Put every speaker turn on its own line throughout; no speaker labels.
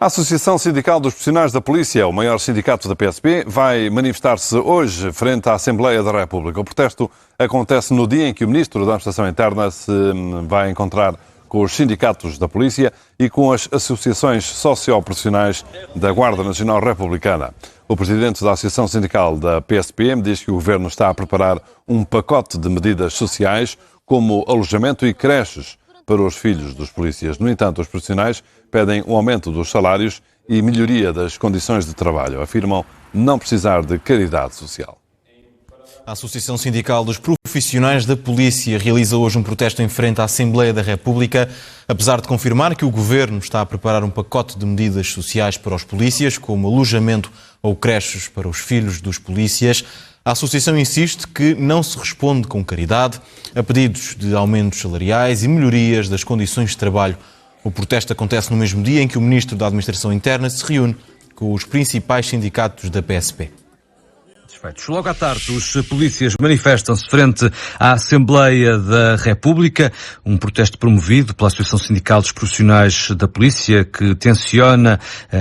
A Associação Sindical dos Profissionais da Polícia, o maior sindicato da PSP, vai manifestar-se hoje frente à Assembleia da República. O protesto acontece no dia em que o Ministro da Administração Interna se vai encontrar com os sindicatos da Polícia e com as associações socioprofissionais da Guarda Nacional Republicana. O Presidente da Associação Sindical da PSP diz que o Governo está a preparar um pacote de medidas sociais, como alojamento e creches para os filhos dos polícias. No entanto, os profissionais pedem um aumento dos salários e melhoria das condições de trabalho. Afirmam não precisar de caridade social.
A Associação Sindical dos Profissionais da Polícia realiza hoje um protesto em frente à Assembleia da República, apesar de confirmar que o Governo está a preparar um pacote de medidas sociais para os polícias, como alojamento ou creches para os filhos dos polícias. A Associação insiste que não se responde com caridade a pedidos de aumentos salariais e melhorias das condições de trabalho. O protesto acontece no mesmo dia em que o Ministro da Administração Interna se reúne com os principais sindicatos da PSP.
Logo à tarde, os polícias manifestam-se frente à Assembleia da República, um protesto promovido pela Associação Sindical dos Profissionais da Polícia, que tenciona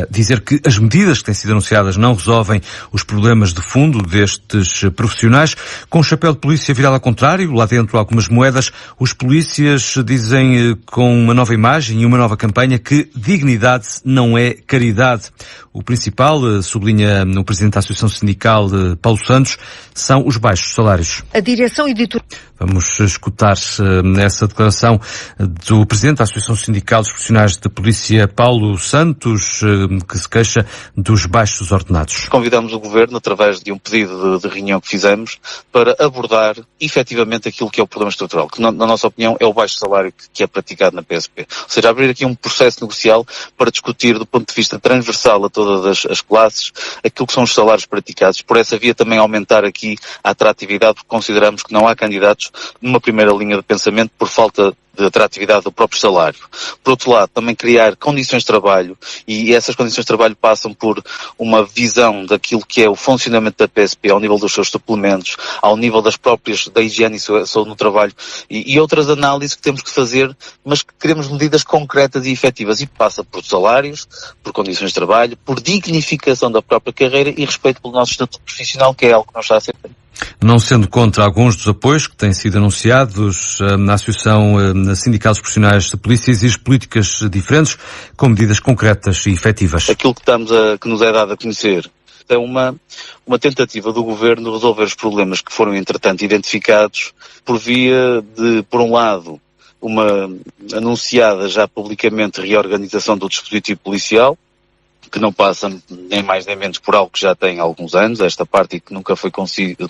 dizer que as medidas que têm sido anunciadas não resolvem os problemas de fundo destes profissionais. Com o chapéu de polícia virado ao contrário, lá dentro algumas moedas, os polícias dizem com uma nova imagem e uma nova campanha que dignidade não é caridade. O principal, sublinha o Presidente da Associação Sindical, Paulo Santos, são os baixos salários.
A direção editorial.
Vamos escutar essa declaração do Presidente da Associação Sindical dos Profissionais de Polícia, Paulo Santos, que se queixa dos baixos ordenados.
Convidamos o Governo, através de um pedido de reunião que fizemos, para abordar efetivamente aquilo que é o problema estrutural, que na nossa opinião é o baixo salário que é praticado na PSP. Ou seja, abrir aqui um processo negocial para discutir do ponto de vista transversal a todas as classes aquilo que são os salários praticados. Por essa via também aumentar aqui a atratividade, porque consideramos que não há candidatos numa primeira linha de pensamento por falta de atratividade do próprio salário. Por outro lado, também criar condições de trabalho, e essas condições de trabalho passam por uma visão daquilo que é o funcionamento da PSP ao nível dos seus suplementos, ao nível da higiene e saúde no trabalho, e outras análises que temos que fazer, mas que queremos medidas concretas e efetivas, e passa por salários, por condições de trabalho, por dignificação da própria carreira e respeito pelo nosso estatuto profissional, que é algo que não está a ser feito.
Não sendo contra alguns dos apoios que têm sido anunciados, na Associação Sindical dos Profissionais de Polícia exige políticas diferentes com medidas concretas e efetivas.
Aquilo que nos é dado a conhecer é uma tentativa do Governo de resolver os problemas que foram, entretanto, identificados por via de, por um lado, uma anunciada já publicamente reorganização do dispositivo policial, que não passa nem mais nem menos por algo que já tem alguns anos, esta parte, e que nunca foi conseguido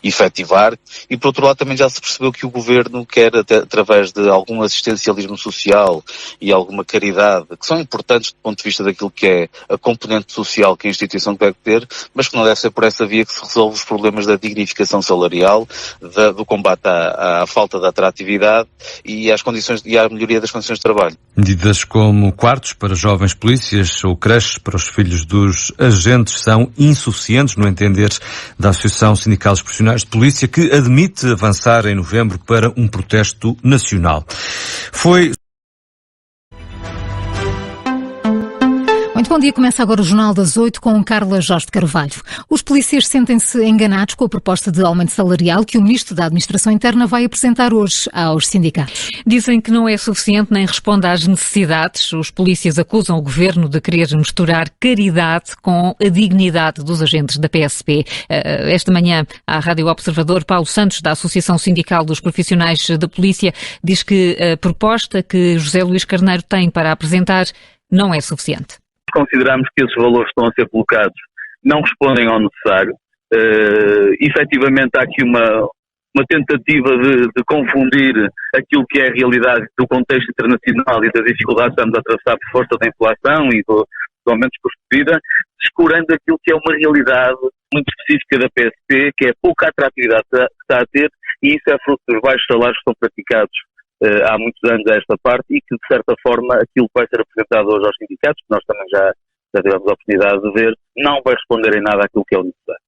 efetivar. E, por outro lado, também já se percebeu que o Governo quer, através de algum assistencialismo social e alguma caridade, que são importantes do ponto de vista daquilo que é a componente social que a instituição deve ter, mas que não deve ser por essa via que se resolve os problemas da dignificação salarial, do combate à falta de atratividade e à melhoria das condições de trabalho.
Medidas como quartos para jovens polícias ou creches para os filhos dos agentes são insuficientes, no entender da Associação Sindical dos Profissionais de Polícia, que admite avançar em novembro para um protesto nacional.
Muito bom dia, começa agora o Jornal das 8 com Carla Jorge de Carvalho. Os polícias sentem-se enganados com a proposta de aumento salarial que o Ministro da Administração Interna vai apresentar hoje aos sindicatos.
Dizem que não é suficiente nem responde às necessidades. Os polícias acusam o Governo de querer misturar caridade com a dignidade dos agentes da PSP. Esta manhã, à Rádio Observador, Paulo Santos, da Associação Sindical dos Profissionais da Polícia, diz que a proposta que José Luís Carneiro tem para apresentar não é suficiente.
Consideramos que esses valores que estão a ser colocados não respondem ao necessário. Efetivamente há aqui uma tentativa de confundir aquilo que é a realidade do contexto internacional e das dificuldades que estamos a atravessar por força da inflação e do aumento de custo de vida, descurando aquilo que é uma realidade muito específica da PSP, que é a pouca atratividade que está a ter, e isso é fruto dos baixos salários que são praticados há muitos anos a esta parte, e que, de certa forma, aquilo que vai ser apresentado hoje aos sindicatos, que nós também já tivemos a oportunidade de ver, não vai responder em nada àquilo que é o necessário.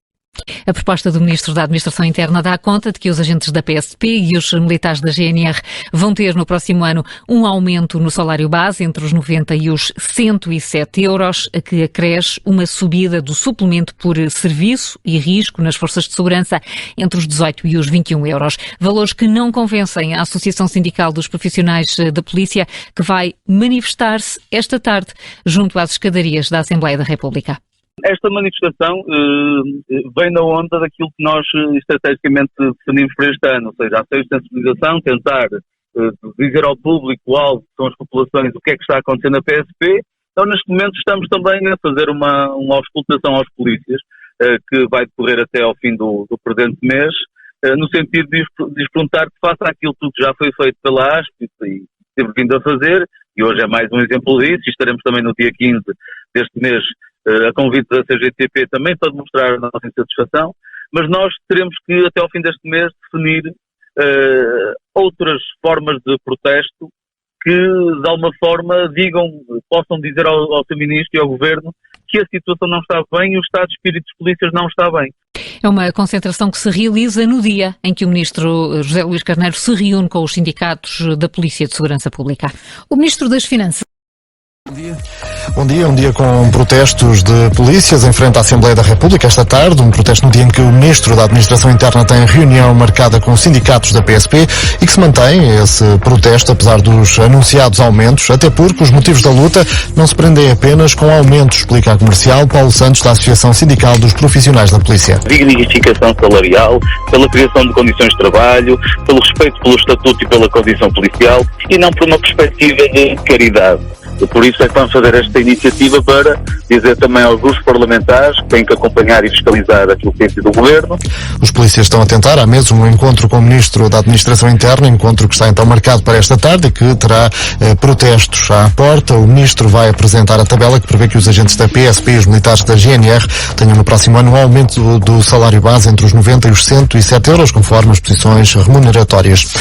A proposta do Ministro da Administração Interna dá conta de que os agentes da PSP e os militares da GNR vão ter no próximo ano um aumento no salário base entre os 90 e os 107 euros, a que acresce uma subida do suplemento por serviço e risco nas forças de segurança entre os 18 e os 21 euros. Valores que não convencem a Associação Sindical dos Profissionais da Polícia, que vai manifestar-se esta tarde junto às escadarias da Assembleia da República.
Esta manifestação vem na onda daquilo que nós estrategicamente definimos para este ano, ou seja, a sensibilização, tentar dizer ao público-alvo, que são as populações, o que é que está a acontecer na PSP. Então, neste momento, estamos também a fazer uma auscultação aos polícias, que vai decorrer até ao fim do presente mês, no sentido de lhes perguntar que faça aquilo tudo que já foi feito pela ASP e teve vindo a fazer, e hoje é mais um exemplo disso, e estaremos também no dia 15 deste mês a convite da CGTP também para demonstrar a nossa insatisfação, mas nós teremos que, até ao fim deste mês, definir outras formas de protesto que, de alguma forma, possam dizer ao seu Ministro e ao Governo que a situação não está bem e o estado de espírito dos polícias não está bem.
É uma concentração que se realiza no dia em que o Ministro José Luís Carneiro se reúne com os sindicatos da Polícia de Segurança Pública.
O Ministro das Finanças.
Bom dia, um dia com protestos de polícias em frente à Assembleia da República esta tarde, um protesto no dia em que o Ministro da Administração Interna tem reunião marcada com os sindicatos da PSP e que se mantém esse protesto apesar dos anunciados aumentos, até porque os motivos da luta não se prendem apenas com aumentos, explica a comercial Paulo Santos da Associação Sindical dos Profissionais da Polícia.
Dignificação salarial, pela criação de condições de trabalho, pelo respeito pelo estatuto e pela condição policial e não por uma perspectiva de caridade. E por isso é que vamos fazer esta iniciativa para dizer também aos grupos parlamentares que têm que acompanhar e fiscalizar aquilo que tem sido o Governo.
Os polícias estão a tentar, há mesmo um encontro com o Ministro da Administração Interna, encontro que está então marcado para esta tarde e que terá protestos à porta. O Ministro vai apresentar a tabela que prevê que os agentes da PSP e os militares da GNR tenham no próximo ano um aumento do salário base entre os 90 e os 107 euros, conforme as posições remuneratórias.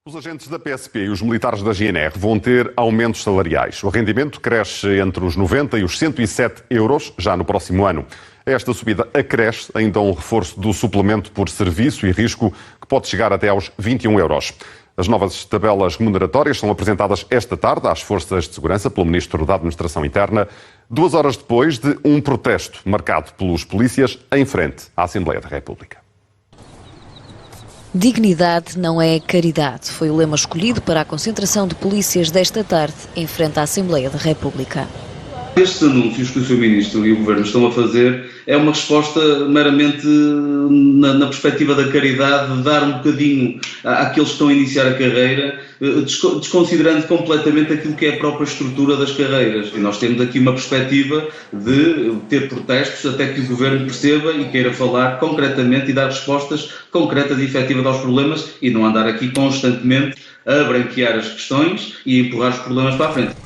Os agentes da PSP e os militares da GNR vão ter aumentos salariais. O rendimento cresce entre os 90 e os 107 euros já no próximo ano. A esta subida acresce ainda um reforço do suplemento por serviço e risco que pode chegar até aos 21 euros. As novas tabelas remuneratórias são apresentadas esta tarde às forças de segurança pelo Ministro da Administração Interna, 2 horas depois de um protesto marcado pelos polícias em frente à Assembleia da República.
Dignidade não é caridade. Foi o lema escolhido para a concentração de polícias desta tarde em frente à Assembleia da República.
Estes anúncios que o Sr. Ministro e o Governo estão a fazer é uma resposta meramente na perspectiva da caridade, de dar um bocadinho àqueles que estão a iniciar a carreira, desconsiderando completamente aquilo que é a própria estrutura das carreiras. E nós temos aqui uma perspectiva de ter protestos até que o Governo perceba e queira falar concretamente e dar respostas concretas e efetivas aos problemas e não andar aqui constantemente a branquear as questões e a empurrar os problemas para a frente.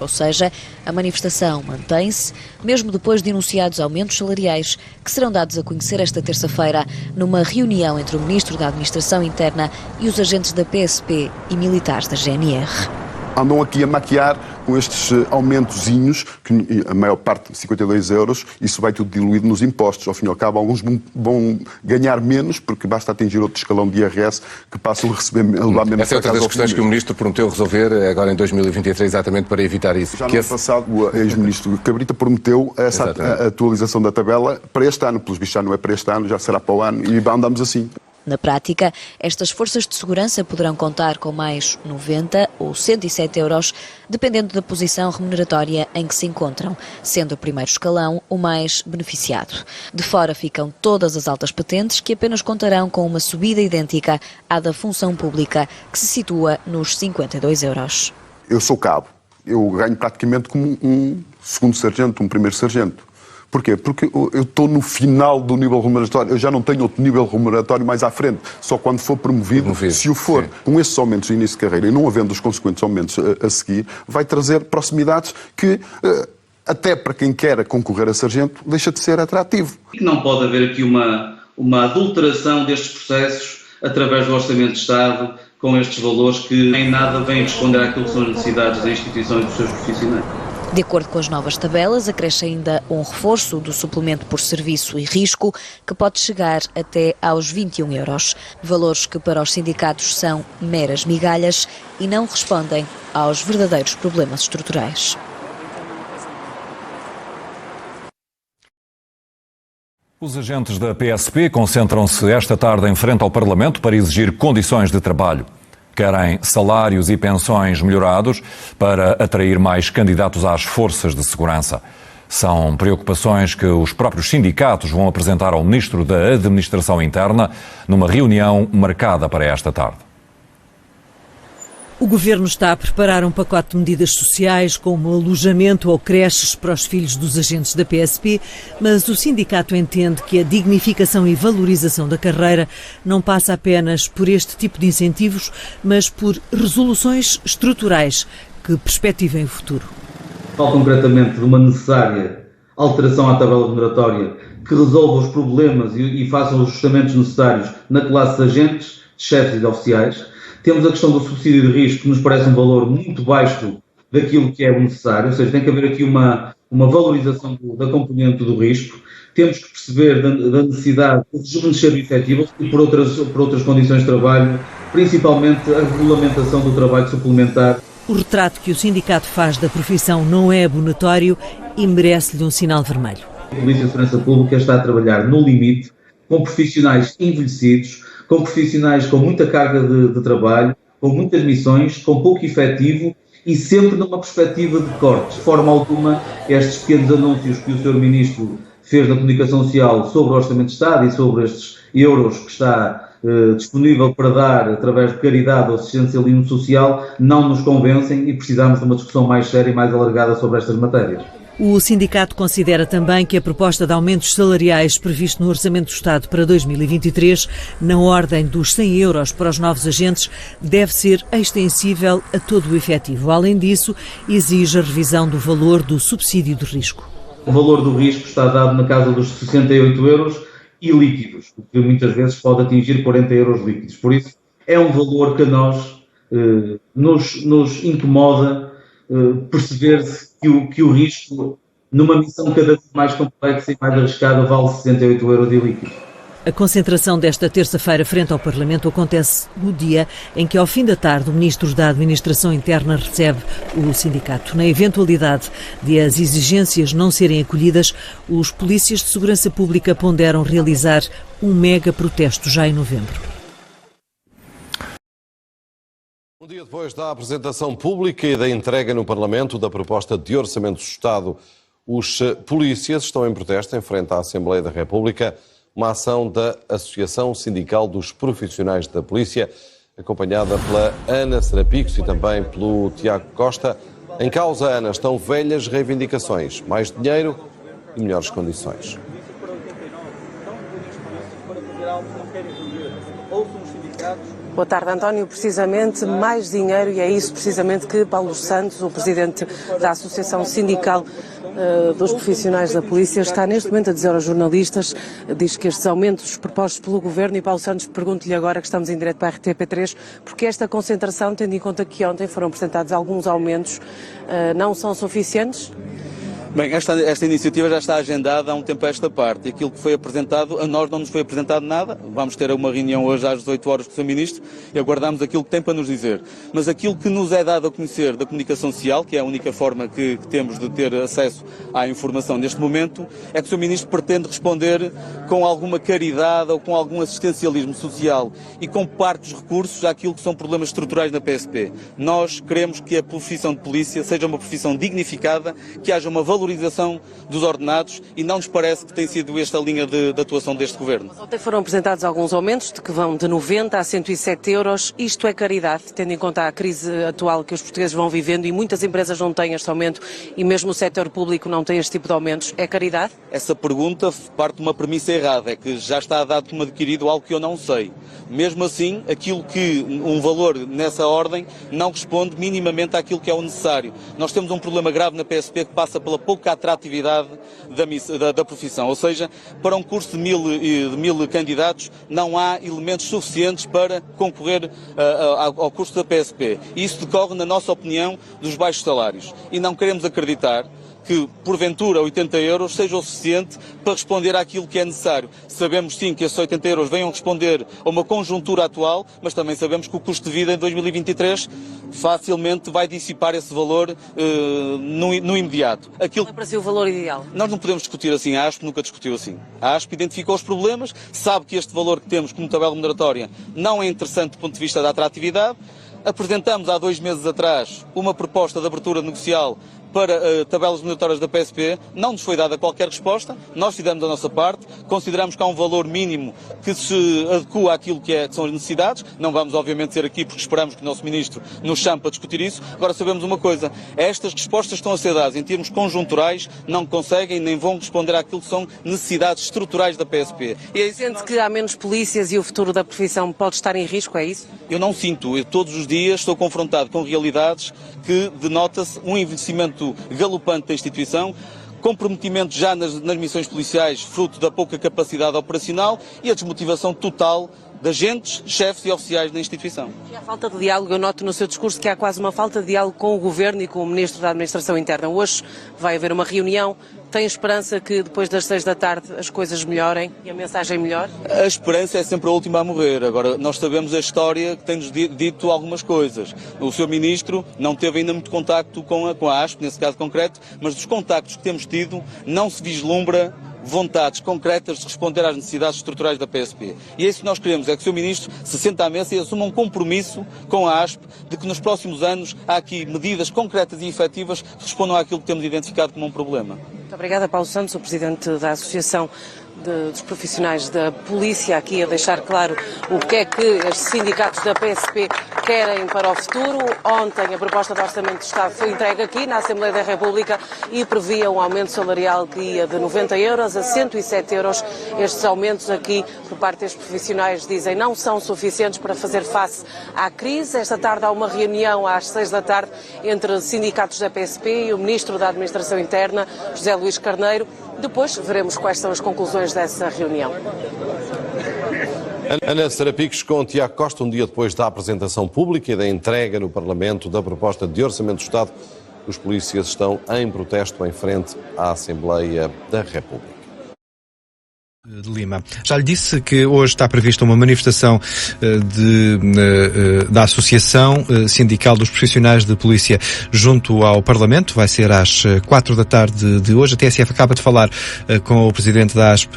Ou seja, a manifestação mantém-se, mesmo depois de anunciados aumentos salariais, que serão dados a conhecer esta terça-feira, numa reunião entre o Ministro da Administração Interna e os agentes da PSP e militares da GNR.
Andam aqui a maquiar com estes aumentozinhos, que a maior parte, 52 euros, isso vai tudo diluído nos impostos. Ao fim e ao cabo, alguns vão ganhar menos, porque basta atingir outro escalão de IRS que passam a receber levar menos.
Essa é outra das questões que o Ministro prometeu resolver agora em 2023, exatamente para evitar isso.
Já no ano passado, o ex-Ministro Cabrita prometeu essa atualização da tabela para este ano. Pelos bichos já não é para este ano, já será para o ano, e andamos assim.
Na prática, estas forças de segurança poderão contar com mais 90 ou 107 euros, dependendo da posição remuneratória em que se encontram, sendo o primeiro escalão o mais beneficiado. De fora ficam todas as altas patentes, que apenas contarão com uma subida idêntica à da função pública, que se situa nos 52 euros.
Eu sou cabo. Eu ganho praticamente como um segundo sargento, um primeiro sargento. Porquê? Porque eu estou no final do nível remuneratório, eu já não tenho outro nível remuneratório mais à frente, só quando for promovido, se o for. Sim. Com esses aumentos de início de carreira e não havendo os consequentes aumentos a seguir, vai trazer proximidades que, até para quem quer concorrer a sargento, deixa de ser atrativo.
Não pode haver aqui uma adulteração destes processos através do Orçamento de Estado, com estes valores que em nada vêm responder àquilo que são as necessidades das instituições e dos seus profissionais.
De acordo com as novas tabelas, acresce ainda um reforço do suplemento por serviço e risco, que pode chegar até aos 21 euros. Valores que para os sindicatos são meras migalhas e não respondem aos verdadeiros problemas estruturais.
Os agentes da PSP concentram-se esta tarde em frente ao Parlamento para exigir condições de trabalho. Querem salários e pensões melhorados para atrair mais candidatos às forças de segurança. São preocupações que os próprios sindicatos vão apresentar ao Ministro da Administração Interna numa reunião marcada para esta tarde.
O Governo está a preparar um pacote de medidas sociais, como alojamento ou creches para os filhos dos agentes da PSP, mas o sindicato entende que a dignificação e valorização da carreira não passa apenas por este tipo de incentivos, mas por resoluções estruturais que perspectivem o futuro.
Falo concretamente de uma necessária alteração à tabela remuneratória que resolva os problemas e faça os ajustamentos necessários na classe de agentes, de chefes e de oficiais. Temos a questão do subsídio de risco, que nos parece um valor muito baixo daquilo que é necessário, ou seja, tem que haver aqui uma valorização da componente do risco. Temos que perceber da necessidade de rejuvenescer o efetivo e por outras condições de trabalho, principalmente a regulamentação do trabalho suplementar.
O retrato que o sindicato faz da profissão não é abonatório e merece-lhe um sinal vermelho.
A Polícia de Segurança Pública está a trabalhar no limite, com profissionais envelhecidos, com profissionais com muita carga de trabalho, com muitas missões, com pouco efetivo e sempre numa perspectiva de cortes. De forma alguma, estes pequenos anúncios que o Sr. Ministro fez na comunicação social sobre o Orçamento de Estado e sobre estes euros que está disponível para dar através de caridade ou assistencialismo social não nos convencem e precisamos de uma discussão mais séria e mais alargada sobre estas matérias.
O sindicato considera também que a proposta de aumentos salariais previsto no Orçamento do Estado para 2023, na ordem dos 100 euros para os novos agentes, deve ser extensível a todo o efetivo. Além disso, exige a revisão do valor do subsídio de risco.
O valor do risco está dado na casa dos 68 euros e líquidos, o que muitas vezes pode atingir 40 euros líquidos. Por isso, é um valor que a nós nos incomoda perceber-se que o risco, numa missão cada vez mais complexa e mais arriscada, vale 68 euros de líquido.
A concentração desta terça-feira frente ao Parlamento acontece no dia em que, ao fim da tarde, o Ministro da Administração Interna recebe o sindicato. Na eventualidade de as exigências não serem acolhidas, os polícias de segurança pública ponderam realizar um mega protesto já em novembro.
Um dia depois da apresentação pública e da entrega no Parlamento da proposta de Orçamento do Estado, os polícias estão em protesto em frente à Assembleia da República, uma ação da Associação Sindical dos Profissionais da Polícia, acompanhada pela Ana Serapicos e também pelo Tiago Costa. Em causa, Ana, estão velhas reivindicações, mais dinheiro e melhores condições.
Boa tarde, António. Precisamente mais dinheiro, e é isso precisamente que Paulo Santos, o presidente da Associação Sindical dos Profissionais da Polícia, está neste momento a dizer aos jornalistas. Diz que estes aumentos propostos pelo Governo, e Paulo Santos, pergunto-lhe agora, que estamos em direto para a RTP3, porque esta concentração, tendo em conta que ontem foram apresentados alguns aumentos, não são suficientes?
Bem, esta iniciativa já está agendada há um tempo a esta parte. Aquilo que foi apresentado, a nós não nos foi apresentado nada. Vamos ter uma reunião hoje às 18 horas com o Sr. Ministro e aguardamos aquilo que tem para nos dizer. Mas aquilo que nos é dado a conhecer da comunicação social, que é a única forma que temos de ter acesso à informação neste momento, é que o Sr. Ministro pretende responder com alguma caridade ou com algum assistencialismo social e com parte dos recursos àquilo que são problemas estruturais na PSP. Nós queremos que a profissão de polícia seja uma profissão dignificada, que haja uma valorização dos ordenados, e não nos parece que tem sido esta a linha de atuação deste Governo.
Ontem foram apresentados alguns aumentos, de que vão de 90 a 107 euros. Isto é caridade, tendo em conta a crise atual que os portugueses vão vivendo e muitas empresas não têm este aumento e mesmo o setor público não tem este tipo de aumentos. É caridade?
Essa pergunta parte de uma premissa errada, é que já está dado como adquirido algo que eu não sei. Mesmo assim, aquilo que um valor nessa ordem não responde minimamente àquilo que é o necessário. Nós temos um problema grave na PSP que passa pela pouca atratividade da profissão. Ou seja, para um curso de mil candidatos não há elementos suficientes para concorrer ao curso da PSP. E isso decorre, na nossa opinião, dos baixos salários. E não queremos acreditar que, porventura, 80 euros seja o suficiente para responder àquilo que é necessário. Sabemos, sim, que esses 80 euros venham responder a uma conjuntura atual, mas também sabemos que o custo de vida em 2023 facilmente vai dissipar esse valor no imediato.
Qual é para si o valor ideal?
Nós não podemos discutir assim, a ASP nunca discutiu assim. A ASP identificou os problemas, sabe que este valor que temos como tabela remuneratória não é interessante do ponto de vista da atratividade. Apresentamos há 2 meses atrás uma proposta de abertura negocial para tabelas remuneratórias da PSP, não nos foi dada qualquer resposta, nós fizemos a nossa parte, consideramos que há um valor mínimo que se adequa àquilo que são as necessidades, não vamos obviamente ser aqui porque esperamos que o nosso Ministro nos chame para discutir isso. Agora sabemos uma coisa, estas respostas estão a ser dadas em termos conjunturais, não conseguem nem vão responder àquilo que são necessidades estruturais da PSP.
E aí sente que há menos polícias e o futuro da profissão pode estar em risco, é isso?
Eu não sinto, eu todos os dias estou confrontado com realidades que denota-se um envelhecimento galopante da instituição, comprometimento já nas missões policiais, fruto da pouca capacidade operacional e a desmotivação total de agentes, chefes e oficiais da instituição.
E a falta de diálogo, eu noto no seu discurso que há quase uma falta de diálogo com o Governo e com o Ministro da Administração Interna. Hoje vai haver uma reunião. Tem esperança que depois das 6 da tarde as coisas melhorem e a mensagem melhore?
A esperança é sempre a última a morrer. Agora, nós sabemos a história que tem-nos dito algumas coisas. O Sr. Ministro não teve ainda muito contacto com a ASP, nesse caso concreto, mas dos contactos que temos tido não se vislumbra vontades concretas de responder às necessidades estruturais da PSP. E é isso que nós queremos, é que o Sr. Ministro se sente à mesa e assuma um compromisso com a ASP de que nos próximos anos há aqui medidas concretas e efetivas que respondam àquilo que temos identificado como um problema.
Muito obrigada, Paulo Santos, o Presidente da Associação dos Profissionais da Polícia, aqui a deixar claro o que é que estes sindicatos da PSP querem para o futuro. Ontem a proposta de Orçamento de Estado foi entregue aqui na Assembleia da República e previa um aumento salarial que ia de 90 euros a 107 euros. Estes aumentos aqui, por parte destes profissionais, dizem não são suficientes para fazer face à crise. Esta tarde há uma reunião às 6 da tarde entre sindicatos da PSP e o Ministro da Administração Interna, José Luís Carneiro. Depois veremos quais são as conclusões dessa reunião.
Ana Serapicos com Tiago Costa, um dia depois da apresentação pública e da entrega no Parlamento da proposta de Orçamento do Estado, os polícias estão em protesto em frente à Assembleia da República.
De Lima. Já lhe disse que hoje está prevista uma manifestação da Associação Sindical dos Profissionais de Polícia junto ao Parlamento. Vai ser às 4 da tarde de hoje. A TSF acaba de falar com o Presidente da ASP,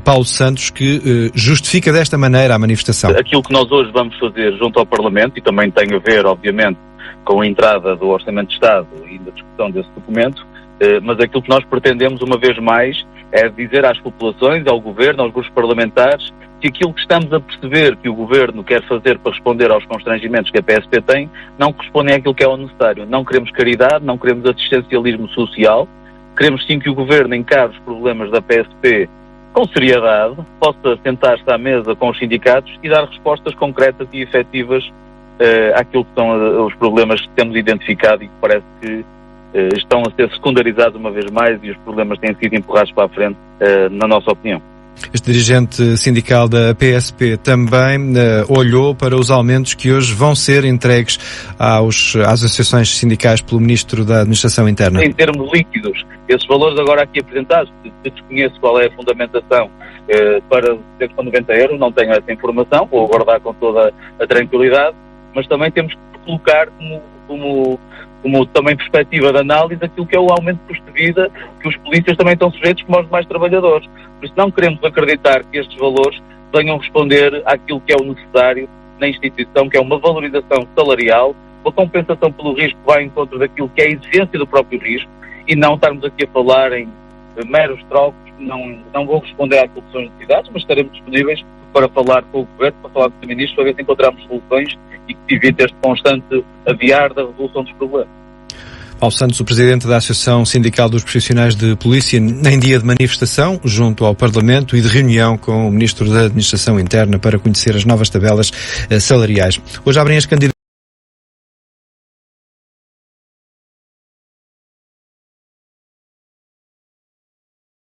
Paulo Santos, que justifica desta maneira a manifestação.
Aquilo que nós hoje vamos fazer junto ao Parlamento, e também tem a ver, obviamente, com a entrada do Orçamento de Estado e da discussão desse documento, mas aquilo que nós pretendemos, uma vez mais, é dizer às populações, ao Governo, aos grupos parlamentares, que aquilo que estamos a perceber que o Governo quer fazer para responder aos constrangimentos que a PSP tem, não correspondem àquilo que é o necessário. Não queremos caridade, não queremos assistencialismo social, queremos sim que o Governo encare os problemas da PSP com seriedade, possa sentar-se à mesa com os sindicatos e dar respostas concretas e efetivas àquilo que são os problemas que temos identificado e que parece que estão a ser secundarizados uma vez mais e os problemas têm sido empurrados para a frente, na nossa opinião.
Este dirigente sindical da PSP também olhou para os aumentos que hoje vão ser entregues às associações sindicais pelo Ministro da Administração Interna.
Em termos líquidos, esses valores agora aqui apresentados, desconheço qual é a fundamentação para ser com 90 euros, não tenho essa informação, vou aguardar com toda a tranquilidade, mas também temos que colocar como também perspectiva de análise aquilo que é o aumento de custo de vida que os polícias também estão sujeitos como os demais trabalhadores. Por isso não queremos acreditar que estes valores venham responder àquilo que é o necessário na instituição, que é uma valorização salarial, uma compensação pelo risco que vai em encontro daquilo que é a exigência do próprio risco e não estarmos aqui a falar em meros trocos que não vão responder àquilo que são as necessidades, mas estaremos disponíveis para falar com o Governo, para falar com o Ministro, para ver se encontramos soluções e que se evite este constante adiar da resolução dos problemas.
Paulo Santos, o Presidente da Associação Sindical dos Profissionais de Polícia, em dia de manifestação junto ao Parlamento e de reunião com o Ministro da Administração Interna para conhecer as novas tabelas salariais. Hoje abrem as candidaturas